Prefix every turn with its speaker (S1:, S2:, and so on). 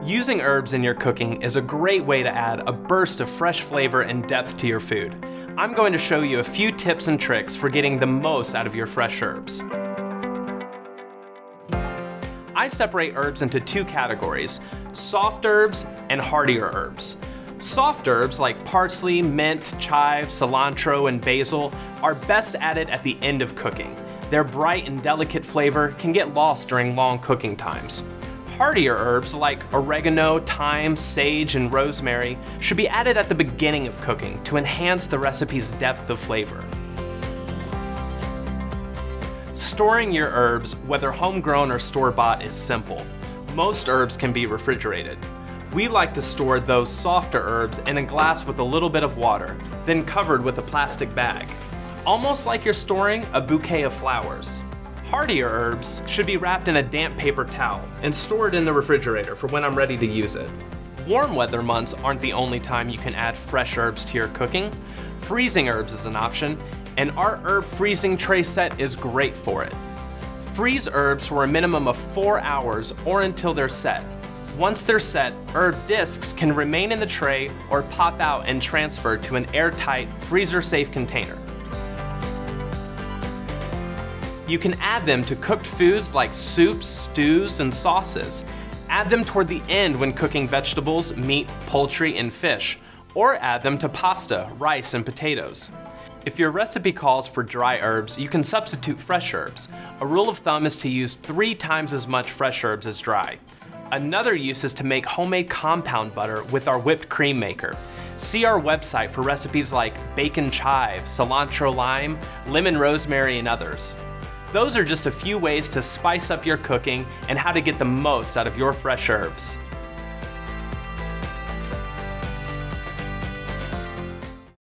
S1: Using herbs in your cooking is a great way to add a burst of fresh flavor and depth to your food. I'm going to show you a few tips and tricks for getting the most out of your fresh herbs. I separate herbs into two categories: soft herbs and hardier herbs. Soft herbs like parsley, mint, chive, cilantro, and basil are best added at the end of cooking. Their bright and delicate flavor can get lost during long cooking times. Hardier herbs like oregano, thyme, sage, and rosemary should be added at the beginning of cooking to enhance the recipe's depth of flavor. Storing your herbs, whether homegrown or store-bought, is simple. Most herbs can be refrigerated. We like to store those softer herbs in a glass with a little bit of water, then covered with a plastic bag, almost like you're storing a bouquet of flowers. Hardier herbs should be wrapped in a damp paper towel and stored in the refrigerator for when I'm ready to use it. Warm weather months aren't the only time you can add fresh herbs to your cooking. Freezing herbs is an option, and our herb freezing tray set is great for it. Freeze herbs for a minimum of 4 hours or until they're set. Once they're set, herb discs can remain in the tray or pop out and transfer to an airtight, freezer-safe container. You can add them to cooked foods like soups, stews, and sauces. Add them toward the end when cooking vegetables, meat, poultry, and fish, or add them to pasta, rice, and potatoes. If your recipe calls for dry herbs, you can substitute fresh herbs. A rule of thumb is to use 3 times as much fresh herbs as dry. Another use is to make homemade compound butter with our whipped cream maker. See our website for recipes like bacon chive, cilantro lime, lemon rosemary, and others. Those are just a few ways to spice up your cooking and how to get the most out of your fresh herbs.